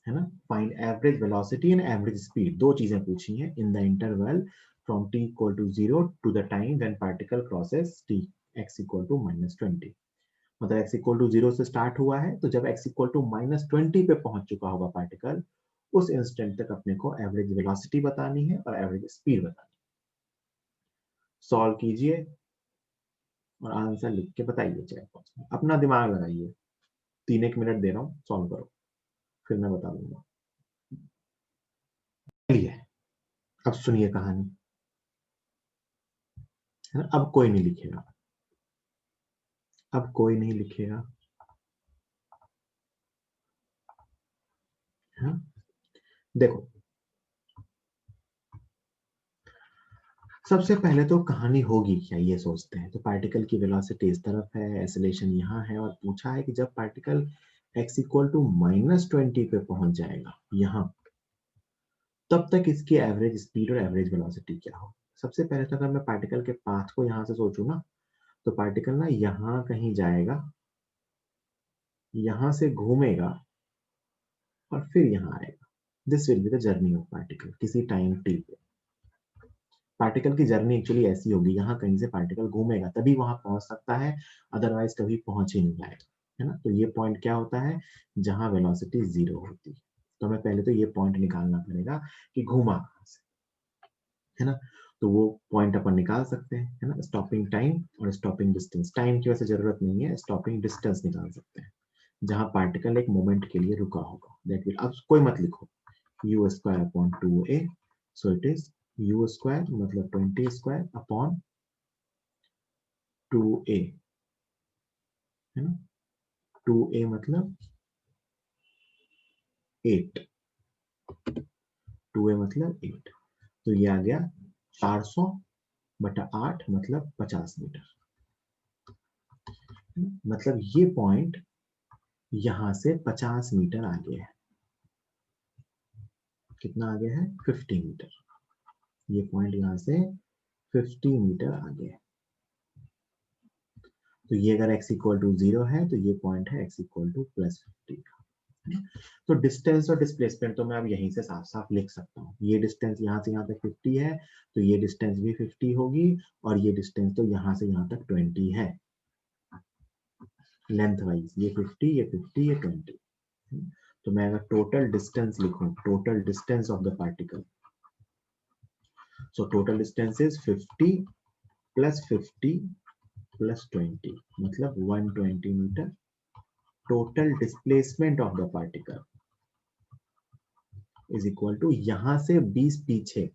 है ना। Find average velocity and average speed, दो चीजें पूछी हैं in the interval from t equal to 0 to the time when particle crosses t x equal to -20। मतलब x equal to 0 से start हुआ है, तो जब x इक्वल टू -20 पे पहुंच चुका होगा पार्टिकल, उस इंस्टेंट तक अपने को एवरेज वेलोसिटी बतानी है और एवरेज स्पीड बतानी है। सॉल्व कीजिए और आंसर लिख के बताइए चैट बॉक्स में, अपना दिमाग लगाइए। 3-1 मिनट दे रहा हूँ, सॉल्व करो, फिर मैं बता दूंगा। चलिए अब सुनिए कहानी, है ना। अब कोई नहीं लिखेगा, अब कोई नहीं लिखेगा, है ना। देखो, सबसे पहले तो कहानी होगी क्या ये सोचते हैं। तो पार्टिकल की वेलोसिटी इस तरफ है, एक्सेलरेशन यहाँ है, और पूछा है कि जब पार्टिकल x इक्वल टू -20 पे पहुंच जाएगा यहाँ, तब तक इसकी एवरेज स्पीड और एवरेज वेलोसिटी क्या हो। सबसे पहले तो अगर मैं पार्टिकल के पाथ को यहाँ से सोचूं ना, तो पार्टिकल ना यहाँ कहीं जाएगा, यहाँ से घूमेगा और फिर यहाँ आएगा। This will be the journey of particle किसी टाइम t पे। पार्टिकल की जर्नी एक्चुअली ऐसी होगी, यहाँ कहीं से पार्टिकल घूमेगा तभी वहां पहुंच सकता है, अदरवाइज कभी पहुंच ही नहीं पाएगा, है ना। तो ये पॉइंट क्या होता है, जहां वेलोसिटी 0 होती है। तो हमें पहले तो ये पॉइंट निकालना पड़ेगा कि घूमा कहां से, है ना। तो वो पॉइंट अपन निकाल सकते हैं, है ना। स्टॉपिंग टाइम और स्टॉपिंग डिस्टेंस, टाइम की वैसे जरूरत नहीं है, स्टॉपिंग डिस्टेंस निकाल सकते हैं, जहां पार्टिकल एक मोमेंट के लिए रुका होगा। दैट विल, अब कोई मत लिखो, u square upon 2a, so it is u square मतलब 20 स्क्वायर अपॉन 2a, है ना। 2a मतलब 8, 2a मतलब 8, तो ये आ गया 400 बटा 8 मतलब 50 मीटर। मतलब ये पॉइंट यहां से 50 मीटर आगे है। कितना आगे है, 50 मीटर। ये पॉइंट यहां से 50 मीटर आगे है। तो ये अगर x इक्वल टू 0 है, तो ये पॉइंट है x इक्वल टू +50 का। तो डिस्टेंस और डिस्प्लेसमेंट तो मैं अब यहीं से साफ साफ लिख सकता हूँ। ये डिस्टेंस यहाँ से यहाँ तक 50 है, तो ये डिस्टेंस भी 50 होगी, और ये डिस्टेंस तो यहाँ से यहाँ तक 20 है, लेंथ वाइज ये 50, ये 50, ये 20। तो मैं अगर टोटल डिस्टेंस लिखूं, total distance of the particle, so total distance is 50 + 50 + 20 मतलब 120 metre. Total displacement of the particle is equal to यहां से 20 पीछे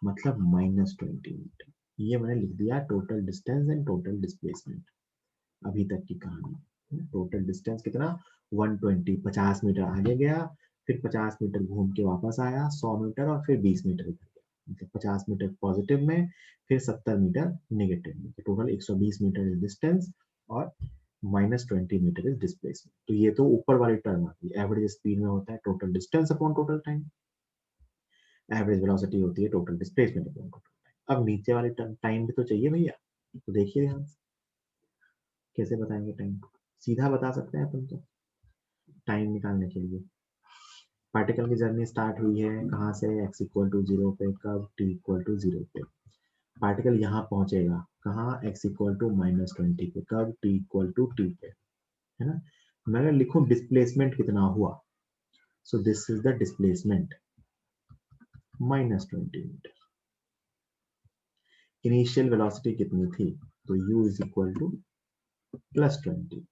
मतलब -20 मीटर। ये मैंने लिख दिया total distance and total displacement अभी तक की कहानी। टोटल डिस्टेंस कितना, 120, 50 मीटर आगे गया, फिर 50 मीटर घूम के वापस आया, 100 मीटर, और फिर 20 मीटर इधर गया, मतलब 50 मीटर पॉजिटिव में, फिर 70 मीटर नेगेटिव में। तो टोटल 120 मीटर इज डिस्टेंस और -20 मीटर इज डिस्प्लेसमेंट। तो ये तो ऊपर वाली टर्म आती है, एवरेज स्पीड में होता है total distance upon total time, average velocity होती है total displacement upon total time. अब नीचे वाले टाइम भी तो चाहिए भैया, तो देखिए ध्यान से कैसे बताएंगे टाइम। सीधा बता सकते हैं अपन तो, टाइम निकालने के लिए पार्टिकल की जर्नी स्टार्ट हुई है कहाँ से, x इक्वल टू 0 पे, कब, t इक्वल टू 0 पे। पार्टिकल यहाँ पहुंचेगा कहाँ, x इक्वल टू -20 पे, कब, t इक्वल टू t पे, है ना। मैं अगर लिखूं डिस्प्लेसमेंट कितना हुआ, so this is the displacement -20 metre. Initial velocity कितनी थी, तो u इज इक्वल टू +20,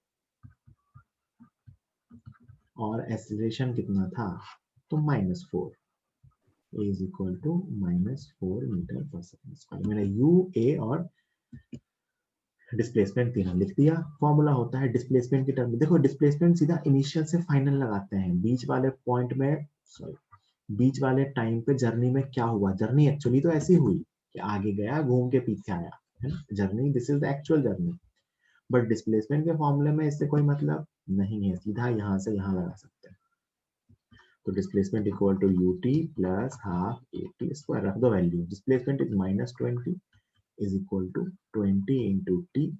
और एक्सीलरेशन कितना था, तो -4, a is equal to -4 metre पर सेकंड स्क्वायर। मैंने u, a और डिस्प्लेसमेंट तीनों लिख दिया। फॉर्मूला होता है डिस्प्लेसमेंट की टर्म में, देखो डिस्प्लेसमेंट सीधा इनिशियल से फाइनल लगाते हैं, बीच वाले पॉइंट में, सॉरी बीच वाले टाइम पे जर्नी में क्या हुआ। जर्नी एक्चुअली तो ऐसी हुई कि आगे गया, घूम के पीछे आया, है ना। Journey, this is the actual journey. But displacement के फॉर्मूले में इससे कोई मतलब नहीं है, सीधा यहाँ से यहाँ लगा सकते हैं। तो displacement equal to ut plus half at square, रख दो value. Displacement is -20 is equal to 20 into t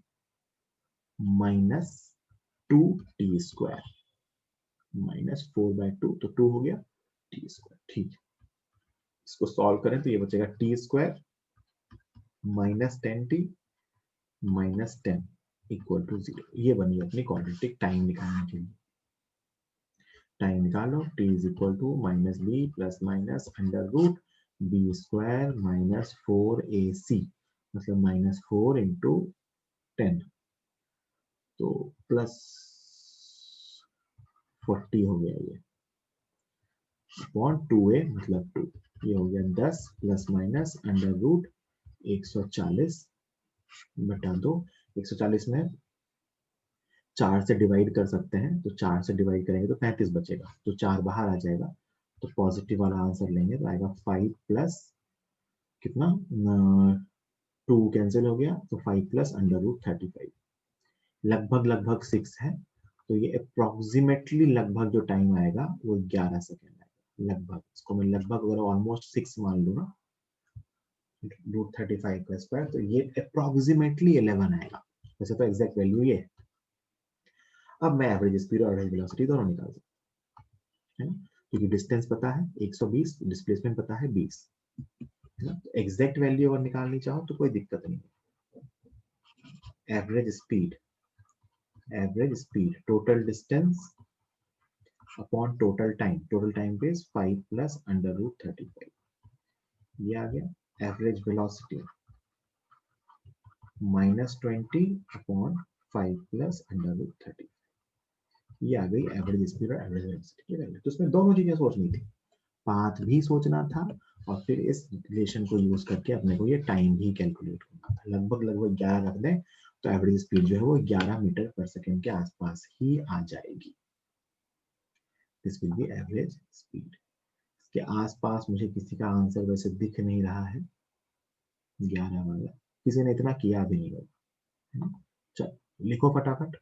minus 2t² minus 4/2, तो 2 हो गया t²। ठीक है, इसको सॉल्व करें तो ये बचेगा t² minus 10t minus 10 equal to 0। ये बनी अपनी क्वाड्रेटिक टाइम निकालने के लिए। टाइम निकालो, t is equal to minus b plus minus under root b² minus 4ac, मतलब माइनस 4 इंटू 10, तो प्लस 40 हो गया ये, अपॉन 2a मतलब 2, ये हो गया 10 प्लस माइनस अंडर रूट 140 बटा 2। 140 में 4 से डिवाइड कर सकते हैं, तो 4 से डिवाइड करेंगे तो 35 बचेगा, तो 4 बाहर आ जाएगा, तो पॉजिटिव वाला आंसर लेंगे तो आएगा 5 प्लस कितना, 2 कैंसिल हो गया, तो 5 प्लस अंडर रूट 35, लगभग लगभग 6 है, तो ये अप्रोक्सीमेटली लगभग जो टाइम आएगा वो 11 सेकेंड आएगा, लगभग। इसको मैं लगभग अगर ऑलमोस्ट 6 मान लूँ ना, रूट 35 का स्क्वायर, तो ये अप्रोक्सीमेटली 11 आएगा। वैसे तो एग्जैक्ट वैल्यू ये है। अब मैं एवरेज स्पीड और एवरेज वेलोसिटी दोनों निकाल सकता हूँ, है ना, क्योंकि डिस्टेंस पता है 120, डिस्प्लेसमेंट पता है 20, है ना। तो एग्जैक्ट वैल्यू अगर निकालनी चाहो तो कोई दिक्कत नहीं है। Average speed total distance upon total time पे 5 प्लस अंडर रूट 35, ये आ गया। Average velocity minus 20 upon 5 plus under root 35, ये आ गई एवरेज स्पीड और एवरेज वेलोसिटी की वैल्यू। तो इसमें दोनों चीजें सोचनी थी, पाथ भी सोचना था और फिर इस रिलेशन को यूज करके अपने को ये टाइम भी कैलकुलेट करना था। लगभग लगभग 11 रख दें तो एवरेज स्पीड जो है वो 11 मीटर पर सेकेंड के आसपास ही आ जाएगी। This will be average speed. इसके आसपास मुझे किसी का आंसर वैसे दिख नहीं रहा है 11 वाला, किसी ने इतना किया भी नहीं होगा, है ना। चलो लिखो फटाफट।